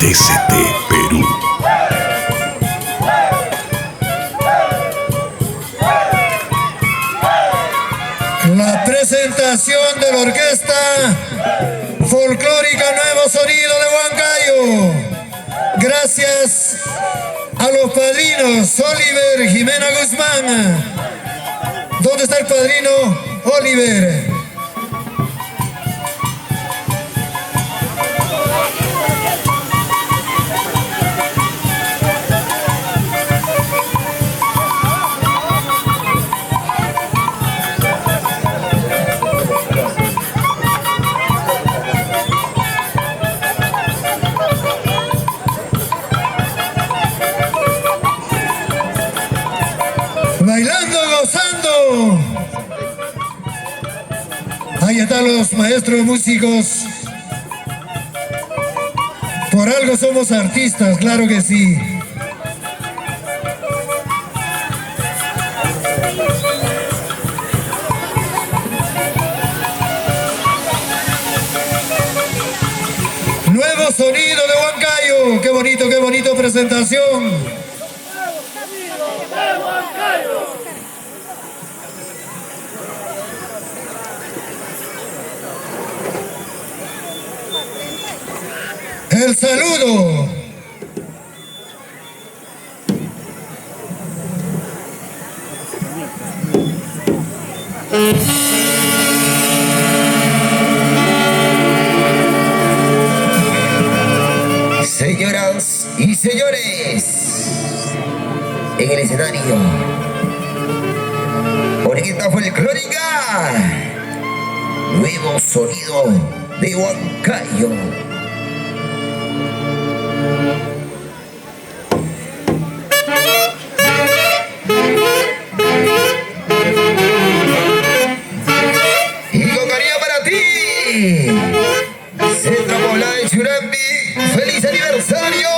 TCT Perú. La presentación de la orquesta folclórica Nuevo Sonido de Huancayo. Gracias a los padrinos Oliver Jimena Guzmán. ¿Dónde está el padrino Oliver? Bailando, gozando. Ahí están los maestros músicos. Por algo somos artistas, claro que sí. Nuevo Sonido de Huancayo. Qué bonito presentación. El saludo. Señoras y señores, en el escenario, orquesta folclórica Nuevo Sonido de Huancayo. Y con cariño para ti, Centro Poblado de Churambi, ¡feliz aniversario!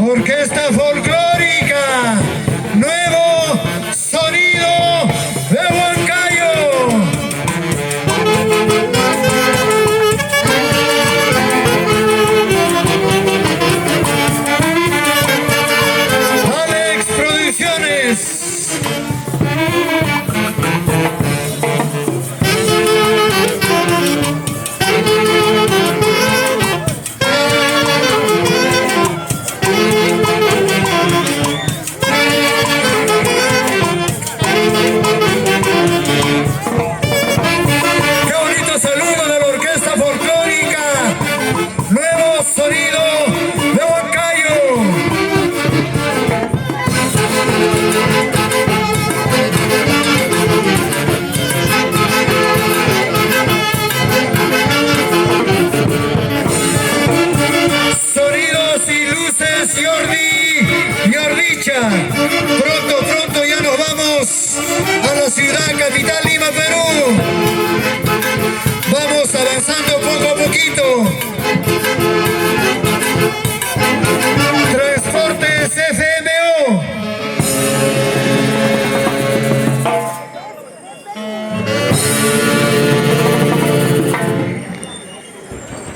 Orquesta folclórica Nuevo Sonido de Huancayo. Alex Producciones. Pronto ya nos vamos a la ciudad capital Lima, Perú. Vamos avanzando poco a poquito. Transportes FMO.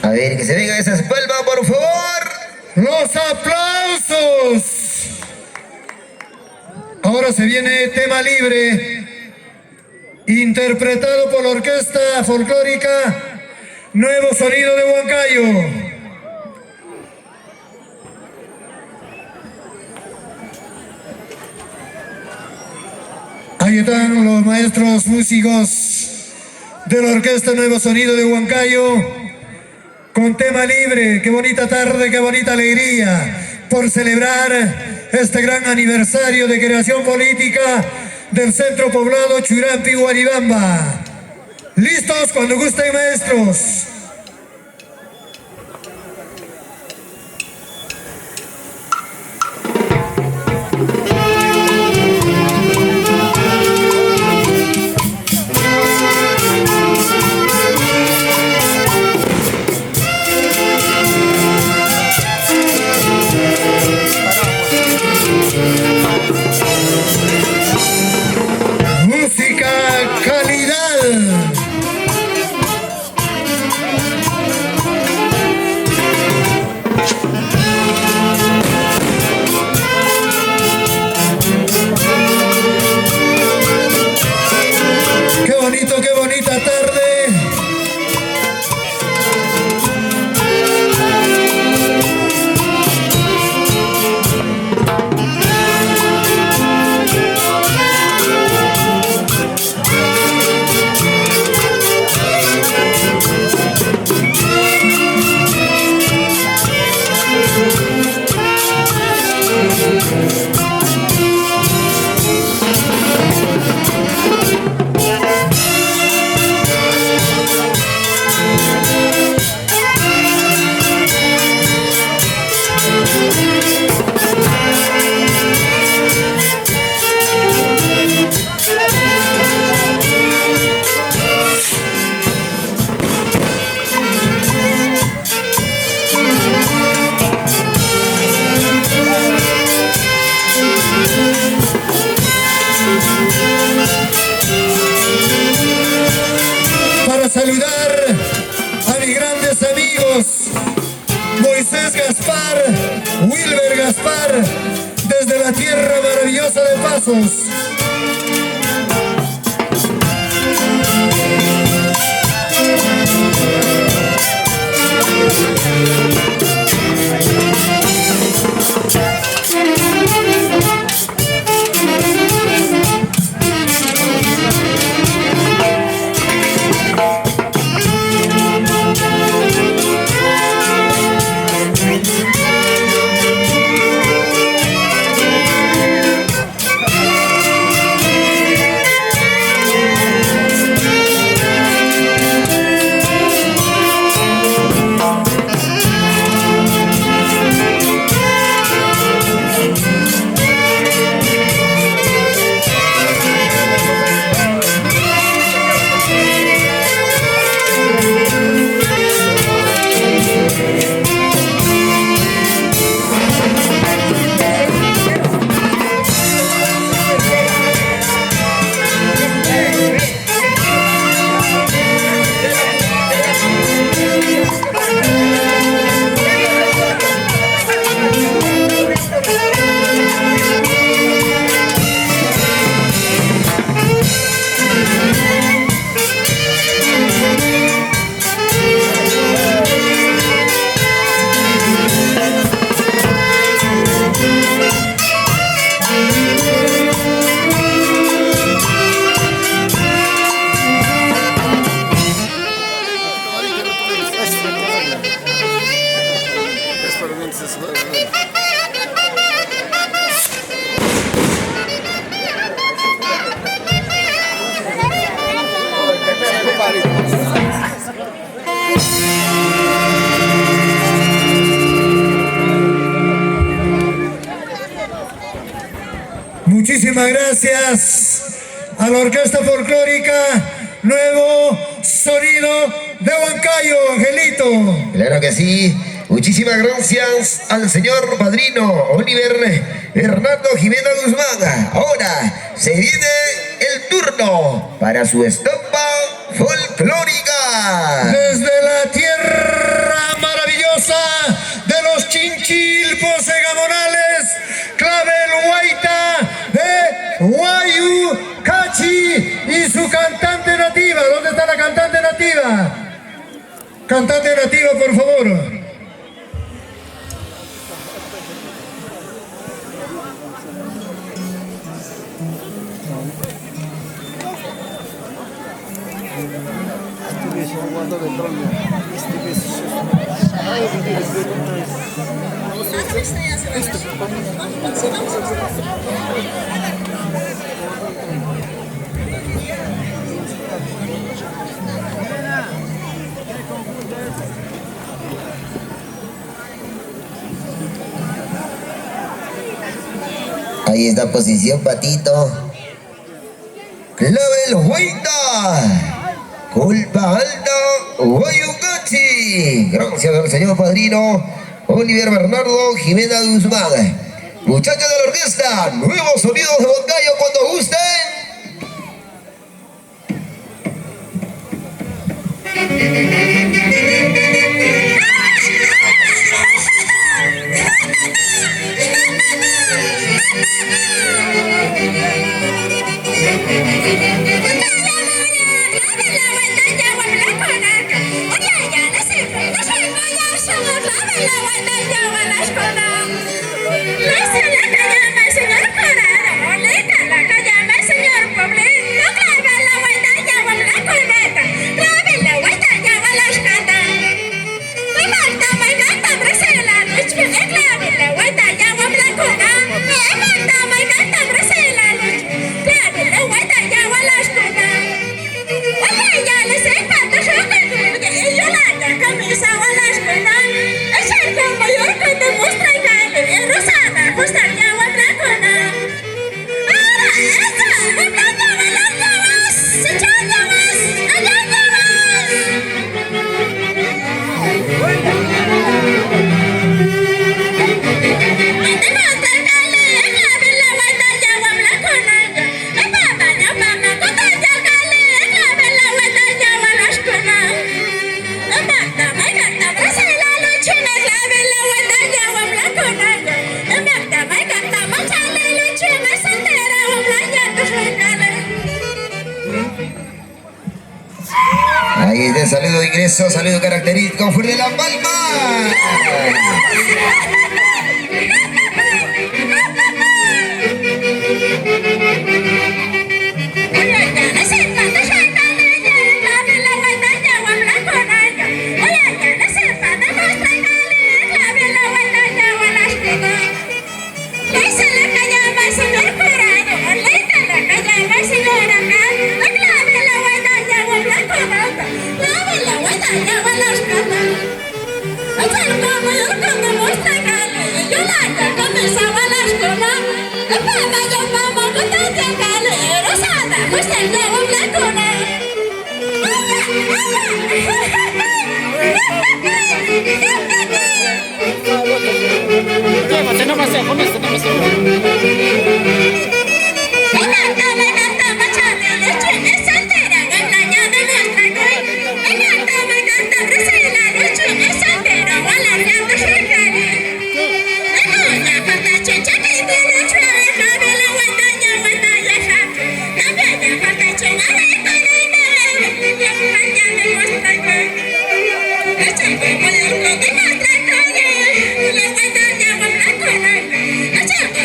A ver, que se venga esa espalda, por favor. Los aplausos. Ahora se viene Tema Libre, interpretado por la Orquesta Folclórica Nuevo Sonido de Huancayo. Ahí están los maestros músicos de la Orquesta Nuevo Sonido de Huancayo con Tema Libre. Qué bonita tarde, qué bonita alegría por celebrar este gran aniversario de creación política del centro poblado Churampi, Guaribamba. ¿Listos? Cuando gusten, maestros. Música calidad. Qué bonito, qué bonita tarde. Para saludar a mis grandes amigos Moisés Gaspar, Wilber Gaspar, desde la tierra maravillosa de Pasos. Muchísimas gracias a la Orquesta Folclórica Nuevo Sonido de Huancayo, Angelito. Claro que sí. Muchísimas gracias al señor padrino Oliver Hernando Jimena Guzmán. Ahora se viene el turno para su estampa folclórica. Desde la tierra maravillosa de los Chinchilpos Egamonales, Clavel Huayta de Guayu Cachi y su cantante nativa. ¿Dónde está la cantante nativa? Cantante nativa, por favor. Ahí está posición, Patito. Clavel Huayta. Culpa alta, Guayucachi. Gracias al señor padrino Oliver Bernardo Jimena Guzmán. Muchachos de la orquesta, nuevos sonidos de Huancayo cuando gusten. Ahí está el saludo de ingreso, saludo característico, fuera de La Palma.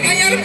Mayor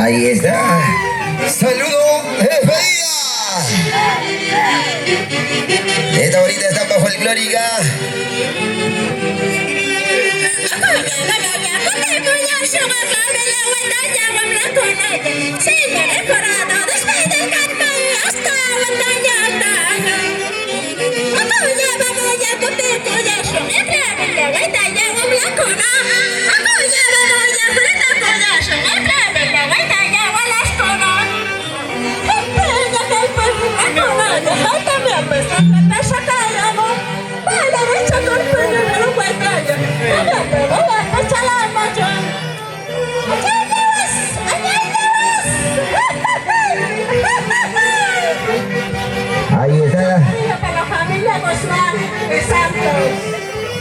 Ahí está. Saludo de despedida. Esta bonita estampa folclórica. Ahí está.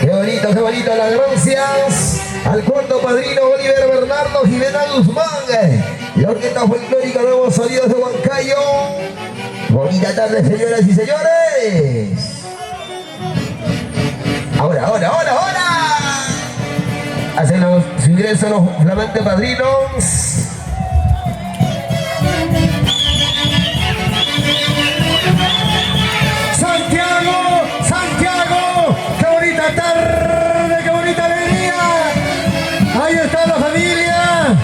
Qué bonito las gracias al cuarto padrino Oliver Bernardo Jimena Guzmán. La orquesta folclórica Nuevos Sonidos de Huancayo. Bonita tarde, señoras y señores. Ahora. Hacen su ingreso los flamantes padrinos. Santiago, qué bonita tarde, qué bonita alegría. Ahí está la familia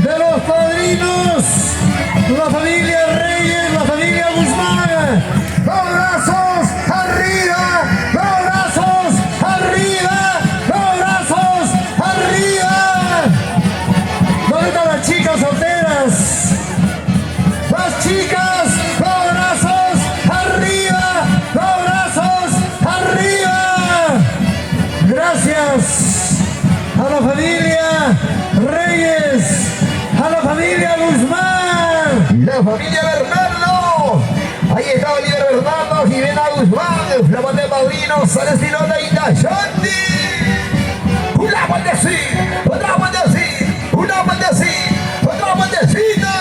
de los padrinos, la familia Reyes, la familia Guzmán. Los brazos arriba, los brazos arriba, los brazos arriba. ¿Dónde está la chica? Padrinos al estilo de Itayandi. Una vueltecita, otra vueltecita, una vueltecita, otra vueltecita.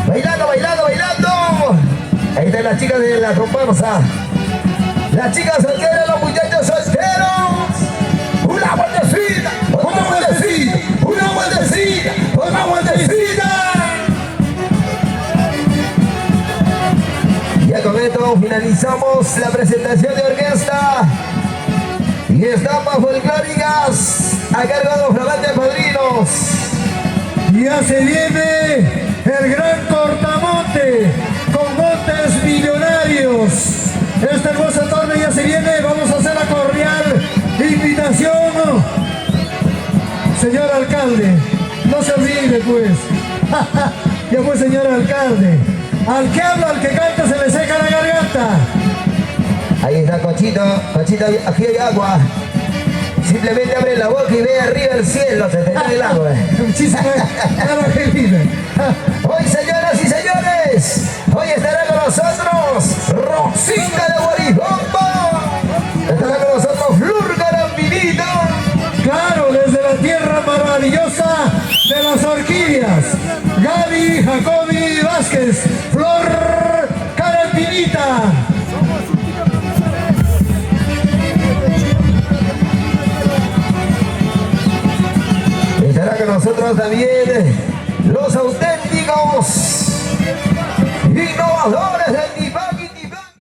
Bailando, bailando, bailando. Ahí están las chicas de la comparsa. Las chicas solteras, los muchachos solteros. Una vueltecita, otra vueltecita, una vueltecita, otra vueltecita. Ya con esto finalizamos la presentación de orquesta y estampas folclóricas a cargo de los flamantes padrinos. Ya se viene el gran cortamonte con montes millonarios. Esta hermosa tarde ya se viene. Vamos a hacer la cordial invitación. Señor alcalde, no se olvide pues. Ya fue, señor alcalde. Al que habla, al que canta, se le seca la garganta. Ahí está Cochito, Cochito, aquí hay agua. Simplemente abre la boca y ve arriba el cielo, se te cae el agua. Muchísimas gracias. Hoy, señoras y señores, hoy estará con nosotros Rosita de Borijomba. Estará con nosotros Flor Garambinito. Claro, desde la tierra maravillosa de las orquídeas. Gaby Jacobi Vázquez, Flor Carambinita. Estará con nosotros también los auténticos innovadores.